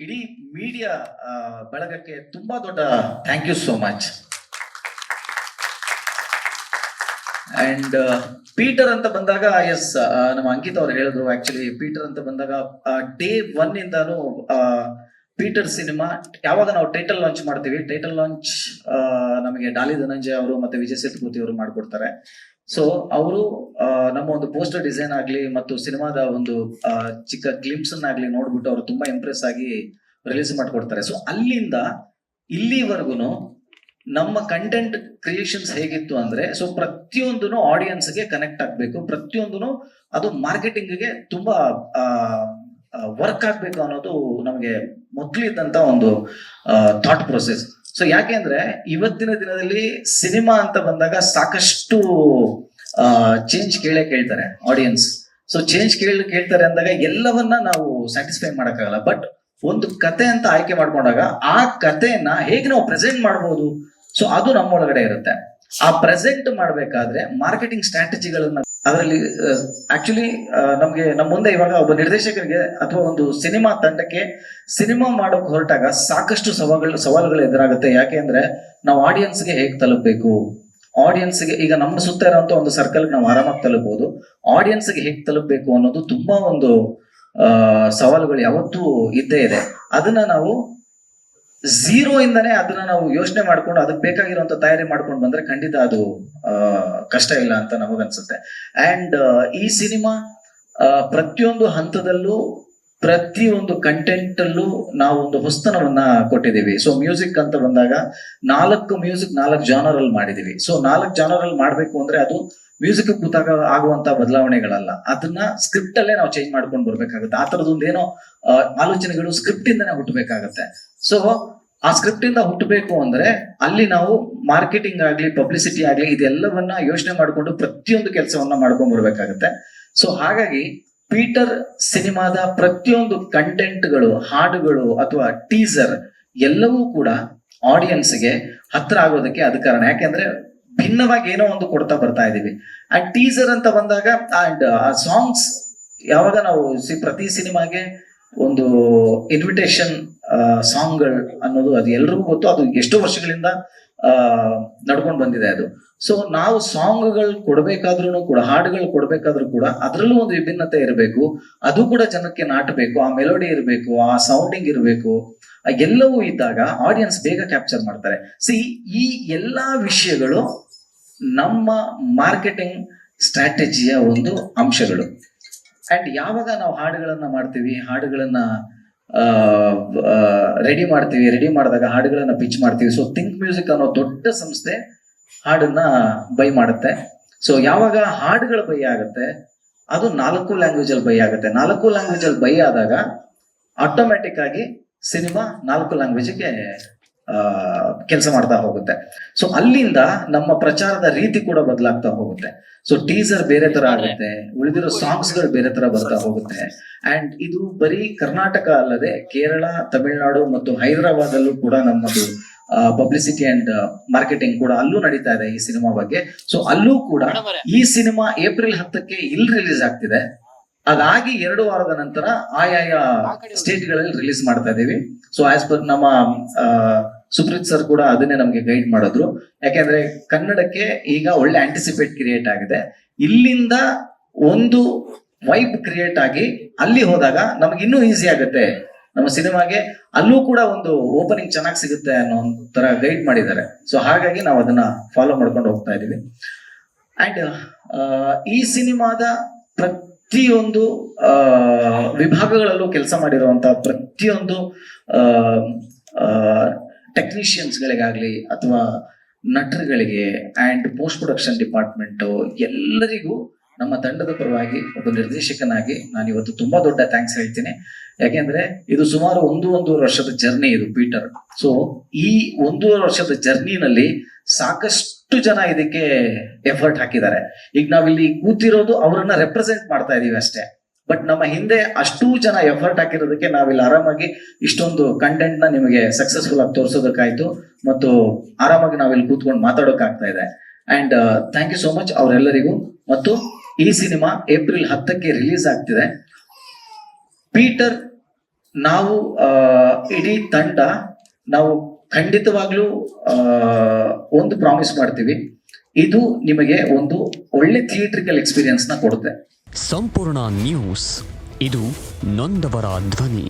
ಇಡೀ ಮೀಡಿಯಾ ಬಳಗಕ್ಕೆ ತುಂಬಾ ದೊಡ್ಡ thank you so much. And Peter ಅಂತ ಬಂದಾಗ ಎಸ್ ನಮ್ಮ ಅಂಕಿತ್ ಅವ್ರು ಹೇಳಿದ್ರು. ಆಕ್ಚುಲಿ ಪೀಟರ್ ಅಂತ ಬಂದಾಗ ಡೇ 1 ಇಂದಾನು ಪೀಟರ್ ಸಿನಿಮಾ ಯಾವಾಗ ನಾವು ಟೈಟಲ್ ಲಾಂಚ್ ಮಾಡ್ತೀವಿ, ಟೈಟಲ್ ಲಾಂಚ್ ನಮಗೆ ಡಾಲಿ ಧನಂಜಯ ಅವರು ಮತ್ತೆ ವಿಜಯ್ ಸೇತುಪತಿ ಅವರು ಮಾಡ್ಕೊಡ್ತಾರೆ. ಸೊ ಅವರು ನಮ್ಮ ಒಂದು ಪೋಸ್ಟರ್ ಡಿಸೈನ್ ಆಗ್ಲಿ ಮತ್ತು ಸಿನಿಮಾದ ಒಂದು ಚಿಕ್ಕ ಗ್ಲಿಮ್ಸ್ ಆಗ್ಲಿ ನೋಡ್ಬಿಟ್ಟು ಅವರು ತುಂಬಾ ಇಂಪ್ರೆಸ್ ಆಗಿ ರಿಲೀಸ್ ಮಾಡ್ಕೊಡ್ತಾರೆ. ಸೊ ಅಲ್ಲಿಂದ ಇಲ್ಲಿವರೆಗೂ ನಮ್ಮ ಕಂಟೆಂಟ್ ಕ್ರಿಯೇಷನ್ಸ್ ಹೇಗಿತ್ತು ಅಂದ್ರೆ, ಸೊ ಪ್ರತಿಯೊಂದನು ಆಡಿಯನ್ಸ್ಗೆ ಕನೆಕ್ಟ್ ಆಗ್ಬೇಕು, ಪ್ರತಿಯೊಂದನು ಅದು ಮಾರ್ಕೆಟಿಂಗ್ಗೆ ತುಂಬಾ ವರ್ಕ್ ಆಗ್ಬೇಕು ಅನ್ನೋದು ನಮಗೆ ಮೊದಲಿದ್ದಂತ ಒಂದು ಥಾಟ್ ಪ್ರೊಸೆಸ್. ಸೊ ಯಾಕೆ ಅಂದ್ರೆ ಇವತ್ತಿನ ದಿನದಲ್ಲಿ ಸಿನಿಮಾ ಅಂತ ಬಂದಾಗ ಸಾಕಷ್ಟು ಚೇಂಜ್ ಕೇಳ್ತಾರೆ ಆಡಿಯನ್ಸ್. ಸೊ ಚೇಂಜ್ ಕೇಳ್ತಾರೆ ಅಂದಾಗ ಎಲ್ಲವನ್ನ ನಾವು ಸ್ಯಾಟಿಸ್ಫೈ ಮಾಡಕ್ಕಾಗಲ್ಲ. ಬಟ್ ಒಂದು ಕತೆ ಅಂತ ಆಯ್ಕೆ ಮಾಡ್ಕೊಂಡಾಗ ಆ ಕಥೆಯನ್ನ ಹೇಗೆ ನಾವು ಪ್ರೆಸೆಂಟ್ ಮಾಡ್ಬೋದು, ಸೊ ಅದು ನಮ್ಮೊಳಗಡೆ ಇರುತ್ತೆ. ಆ ಪ್ರೆಸೆಂಟ್ ಮಾಡ್ಬೇಕಾದ್ರೆ ಮಾರ್ಕೆಟಿಂಗ್ ಸ್ಟ್ರಾಟಜಿಗಳನ್ನ ಅದರಲ್ಲಿ ಆಕ್ಚುಲಿ ನಮ್ಗೆ ನಮ್ಮ ಮುಂದೆ ಇವಾಗ ಒಬ್ಬ ನಿರ್ದೇಶಕರಿಗೆ ಅಥವಾ ಒಂದು ಸಿನಿಮಾ ತಂಡಕ್ಕೆ ಸಿನಿಮಾ ಮಾಡೋಕ್ ಹೊರಟಾಗ ಸಾಕಷ್ಟು ಸವಾಲುಗಳು ಎದುರಾಗುತ್ತೆ. ಯಾಕೆ ಅಂದ್ರೆ ನಾವು ಆಡಿಯನ್ಸ್ಗೆ ಹೇಗೆ ತಲುಪಬೇಕು, ಆಡಿಯನ್ಸ್ಗೆ ಈಗ ನಮ್ಮ ಸುತ್ತ ಇರೋಂಥ ಒಂದು ಸರ್ಕಲ್ ನಾವು ಆರಾಮಾಗಿ ತಲುಪಬಹುದು, ಆಡಿಯನ್ಸ್ಗೆ ಹೇಗೆ ತಲುಪಬೇಕು ಅನ್ನೋದು ತುಂಬಾ ಒಂದು ಸವಾಲುಗಳು ಯಾವತ್ತೂ ಇದ್ದೇ ಇದೆ. ಅದನ್ನ ನಾವು ಝೀರೋ ಇಂದಾನೆ ಅದನ್ನ ನಾವು ಯೋಚನೆ ಮಾಡ್ಕೊಂಡು ಅದಕ್ಕೆ ಬೇಕಾಗಿರುವಂತ ತಯಾರಿ ಮಾಡ್ಕೊಂಡು ಬಂದ್ರೆ ಖಂಡಿತ ಅದು ಕಷ್ಟ ಇಲ್ಲ ಅಂತ ನಮಗನ್ಸುತ್ತೆ. ಅಂಡ್ ಈ ಸಿನಿಮಾ ಪ್ರತಿಯೊಂದು ಹಂತದಲ್ಲೂ ಪ್ರತಿಯೊಂದು ಕಂಟೆಂಟ್ ಅಲ್ಲೂ ನಾವು ಒಂದು ಹೊಸ್ತನವನ್ನ ಕೊಟ್ಟಿದ್ದೀವಿ. ಸೊ ಮ್ಯೂಸಿಕ್ ಅಂತ ಬಂದಾಗ 4 ಜಾನರ್ ಅಲ್ಲಿ ಮಾಡಿದೀವಿ. ಸೊ 4 ಜಾನರ್ ಅಲ್ಲಿ ಮಾಡ್ಬೇಕು ಅಂದ್ರೆ ಅದು ಮ್ಯೂಸಿಕ್ ಕೂತಾಗ ಆಗುವಂತ ಬದಲಾವಣೆಗಳಲ್ಲ, ಅದನ್ನ ಸ್ಕ್ರಿಪ್ಟ್ ಅಲ್ಲೇ ನಾವು ಚೇಂಜ್ ಮಾಡ್ಕೊಂಡು ಬರ್ಬೇಕಾಗುತ್ತೆ. ಆ ತರದೊಂದು ಏನೋ ಆಲೋಚನೆಗಳು ಸ್ಕ್ರಿಪ್ಟ್ ಇಂದಾನೆ ಹುಟ್ಟಬೇಕಾಗತ್ತೆ. ಸೊ ಆ ಸ್ಕ್ರಿಪ್ಟ್ ಇಂದ ಹುಟ್ಟಬೇಕು ಅಂದ್ರೆ ಅಲ್ಲಿ ನಾವು ಮಾರ್ಕೆಟಿಂಗ್ ಆಗ್ಲಿ ಪಬ್ಲಿಸಿಟಿ ಆಗ್ಲಿ ಇದೆಲ್ಲವನ್ನ ಯೋಚನೆ ಮಾಡ್ಕೊಂಡು ಪ್ರತಿಯೊಂದು ಕೆಲಸವನ್ನ ಮಾಡ್ಕೊಂಡ್ ಬರ್ಬೇಕಾಗತ್ತೆ. ಸೊ ಹಾಗಾಗಿ ಪೀಟರ್ ಸಿನಿಮಾದ ಪ್ರತಿಯೊಂದು ಕಂಟೆಂಟ್ಗಳು, ಹಾಡುಗಳು ಅಥವಾ ಟೀಸರ್ ಎಲ್ಲವೂ ಕೂಡ ಆಡಿಯನ್ಸ್ಗೆ ಹತ್ರ ಆಗೋದಕ್ಕೆ ಅದ ಕಾರಣ. ಯಾಕೆಂದ್ರೆ ಭಿನ್ನವಾಗಿ ಏನೋ ಒಂದು ಕೊಡ್ತಾ ಬರ್ತಾ ಇದೀವಿ. ಅಂಡ್ ಟೀಸರ್ ಅಂತ ಬಂದಾಗ ಅಂಡ್ ಸಾಂಗ್ಸ್ ಯಾವಾಗ ನಾವು ಪ್ರತಿ ಸಿನಿಮಾಗೆ ಒಂದು ಇನ್ವಿಟೇಷನ್ ಸಾಂಗ್ಗಳು ಅನ್ನೋದು ಅದು ಎಲ್ರಿಗೂ ಗೊತ್ತು, ಅದು ಎಷ್ಟೋ ವರ್ಷಗಳಿಂದ ನಡ್ಕೊಂಡು ಬಂದಿದೆ ಅದು. ಸೊ ನಾವು ಸಾಂಗ್ಗಳು ಕೊಡ್ಬೇಕಾದ್ರೂ ಕೂಡ, ಹಾಡುಗಳು ಕೊಡ್ಬೇಕಾದ್ರೂ ಕೂಡ ಅದರಲ್ಲೂ ಒಂದು ವಿಭಿನ್ನತೆ ಇರಬೇಕು, ಅದು ಕೂಡ ಜನಕ್ಕೆ ನಾಟಬೇಕು, ಆ ಮೆಲೋಡಿ ಇರಬೇಕು, ಆ ಸೌಂಡಿಂಗ್ ಇರಬೇಕು. ಎಲ್ಲವೂ ಇದ್ದಾಗ ಆಡಿಯನ್ಸ್ ಬೇಗ ಕ್ಯಾಪ್ಚರ್ ಮಾಡ್ತಾರೆ. ಈ ಎಲ್ಲಾ ವಿಷಯಗಳು ನಮ್ಮ ಮಾರ್ಕೆಟಿಂಗ್ ಸ್ಟ್ರಾಟಜಿಯ ಒಂದು ಅಂಶಗಳು. ಅಂಡ್ ಯಾವಾಗ ನಾವು ಹಾಡುಗಳನ್ನ ಮಾಡ್ತೀವಿ, ಹಾಡುಗಳನ್ನ ರೆಡಿ ಮಾಡಿದಾಗ ಹಾಡುಗಳನ್ನ ಪಿಚ್ ಮಾಡ್ತೀವಿ. ಸೊ ಥಿಂಕ್ ಮ್ಯೂಸಿಕ್ ಅನ್ನೋ ದೊಡ್ಡ ಸಂಸ್ಥೆ ಹಾಡನ್ನ ಬೈ ಮಾಡುತ್ತೆ. ಸೊ ಯಾವಾಗ ಹಾಡುಗಳು ಬೈ ಆಗುತ್ತೆ ಅದು 4 ಲ್ಯಾಂಗ್ವೇಜ್ ಅಲ್ಲಿ ಬೈ ಆಗುತ್ತೆ. 4 ಲ್ಯಾಂಗ್ವೇಜ್ ಅಲ್ಲಿ ಬೈ ಆದಾಗ ಆಟೋಮ್ಯಾಟಿಕ್ ಆಗಿ ಸಿನಿಮಾ 4 ಲ್ಯಾಂಗ್ವೇಜ್ಗೆ ಕೆಲಸ ಮಾಡ್ತಾ ಹೋಗುತ್ತೆ. ಸೊ ಅಲ್ಲಿಂದ ನಮ್ಮ ಪ್ರಚಾರದ ರೀತಿ ಕೂಡ ಬದಲಾಗ್ತಾ ಹೋಗುತ್ತೆ. ಸೊ ಟೀಸರ್ ಬೇರೆ ತರ ಆಗುತ್ತೆ, ಉಳಿದಿರೋ ಸಾಂಗ್ಸ್ ಗಳು ಬೇರೆ ತರ ಬರ್ತಾ ಹೋಗುತ್ತೆ. ಅಂಡ್ ಇದು ಬರೀ ಕರ್ನಾಟಕ ಅಲ್ಲದೆ ಕೇರಳ, ತಮಿಳುನಾಡು ಮತ್ತು ಹೈದರಾಬಾದ್ ಅಲ್ಲೂ ಕೂಡ ನಮ್ಮದು ಪಬ್ಲಿಸಿಟಿ ಅಂಡ್ ಮಾರ್ಕೆಟಿಂಗ್ ಕೂಡ ಅಲ್ಲೂ ನಡೀತಾ ಇದೆ ಈ ಸಿನಿಮಾ ಬಗ್ಗೆ. ಸೊ ಅಲ್ಲೂ ಕೂಡ ಈ ಸಿನಿಮಾ ಏಪ್ರಿಲ್ 10ಕ್ಕೆ ಇಲ್ಲಿ ರಿಲೀಸ್ ಆಗ್ತಿದೆ. ಅದಾಗಿ 2 ವಾರದ ನಂತರ ಆಯಾಯ ಸ್ಟೇಟ್ ಗಳಲ್ಲಿ ರಿಲೀಸ್ ಮಾಡ್ತಾ ಇದೀವಿ. ಸೊ ಆಸ್ ಪರ್ ನಮ್ಮ ಸುಪ್ರೀತ್ ಸರ್ ಕೂಡ ಅದನ್ನೇ ನಮ್ಗೆ ಗೈಡ್ ಮಾಡಿದ್ರು. ಯಾಕೆಂದ್ರೆ ಕನ್ನಡಕ್ಕೆ ಈಗ ಒಳ್ಳೆ ಆಂಟಿಸಿಪೇಟ್ ಕ್ರಿಯೇಟ್ ಆಗಿದೆ. ಇಲ್ಲಿಂದ ಒಂದು ವೈಬ್ ಕ್ರಿಯೇಟ್ ಆಗಿ ಅಲ್ಲಿ ಹೋದಾಗ ನಮ್ಗೆ ಇನ್ನೂ ಈಸಿ ಆಗುತ್ತೆ ನಮ್ಮ ಸಿನಿಮಾಗೆ, ಅಲ್ಲೂ ಕೂಡ ಒಂದು ಓಪನಿಂಗ್ ಚೆನ್ನಾಗಿ ಸಿಗುತ್ತೆ ಅನ್ನೋ ತರ ಗೈಡ್ ಮಾಡಿದ್ದಾರೆ. ಸೊ ಹಾಗಾಗಿ ನಾವು ಅದನ್ನ ಫಾಲೋ ಮಾಡ್ಕೊಂಡು ಹೋಗ್ತಾ ಇದೀವಿ. ಅಂಡ್ ಈ ಸಿನಿಮಾದ ಪ್ರತಿಯೊಂದು ವಿಭಾಗಗಳಲ್ಲೂ ಕೆಲಸ ಮಾಡಿರುವಂತ ಪ್ರತಿಯೊಂದು ಟೆಕ್ನಿಷಿಯನ್ಸ್ಗಳಿಗಾಗ್ಲಿ ಅಥವಾ ನಟರುಗಳಿಗೆ ಅಂಡ್ ಪೋಸ್ಟ್ ಪ್ರೊಡಕ್ಷನ್ ಡಿಪಾರ್ಟ್ಮೆಂಟ್ ಎಲ್ಲರಿಗೂ ನಮ್ಮ ತಂಡದ ಪರವಾಗಿ ಒಬ್ಬ ನಿರ್ದೇಶಕನಾಗಿ ನಾನು ಇವತ್ತು ತುಂಬಾ ದೊಡ್ಡ ಥ್ಯಾಂಕ್ಸ್ ಹೇಳ್ತೀನಿ. ಯಾಕೆಂದ್ರೆ ಇದು ಸುಮಾರು 1.5 ವರ್ಷದ ಜರ್ನಿ ಇದು ಪೀಟರ್. ಸೊ ಈ 1.5 ವರ್ಷದ ಜರ್ನಿನಲ್ಲಿ ಸಾಕಷ್ಟು ಜನ ಇದಕ್ಕೆ ಎಫರ್ಟ್ ಹಾಕಿದ್ದಾರೆ. ಈಗ ನಾವಿಲ್ಲಿ ಕೂತಿರೋದು ಅವರನ್ನ ರೆಪ್ರೆಸೆಂಟ್ ಮಾಡ್ತಾ ಇದೀವಿ ಅಷ್ಟೇ. ಬಟ್ ನಮ್ಮ ಹಿಂದೆ ಅಷ್ಟೂ ಜನ ಎಫರ್ಟ್ ಹಾಕಿರೋದಕ್ಕೆ ನಾವಿಲ್ಲಿ ಆರಾಮಾಗಿ ಇಷ್ಟೊಂದು ಕಂಟೆಂಟ್ ನ ನಿಮಗೆ ಸಕ್ಸಸ್ಫುಲ್ ಆಗಿ ತೋರಿಸೋದಕ್ಕಾಯ್ತು ಮತ್ತು ಆರಾಮಾಗಿ ನಾವಿಲ್ಲಿ ಕೂತ್ಕೊಂಡು ಮಾತಾಡೋಕ್ಕಾಗ್ತಾ ಇದೆ. And thank you so much ಅವರೆಲ್ಲರಿಗೂ. ಮತ್ತು ಈ ಸಿನಿಮಾ ಏಪ್ರಿಲ್ 10ಕ್ಕೆ ರಿಲೀಸ್ ಆಗ್ತಿದೆ. ಪೀಟರ್ ನಾವು ಇಡೀ ತಂಡ ನಾವು ಖಂಡಿತವಾಗ್ಲೂ ಒಂದು ಪ್ರಾಮಿಸ್ ಮಾಡ್ತೀವಿ, ಇದು ನಿಮಗೆ ಒಂದು ಒಳ್ಳೆ ಥಿಯೇಟ್ರಿಕಲ್ ಎಕ್ಸ್ಪೀರಿಯನ್ಸ್ ನ ಕೊಡುತ್ತೆ. ಸಂಪೂರ್ಣ ನ್ಯೂಸ್, ಇದು ನೊಂದವರ ಧ್ವನಿ.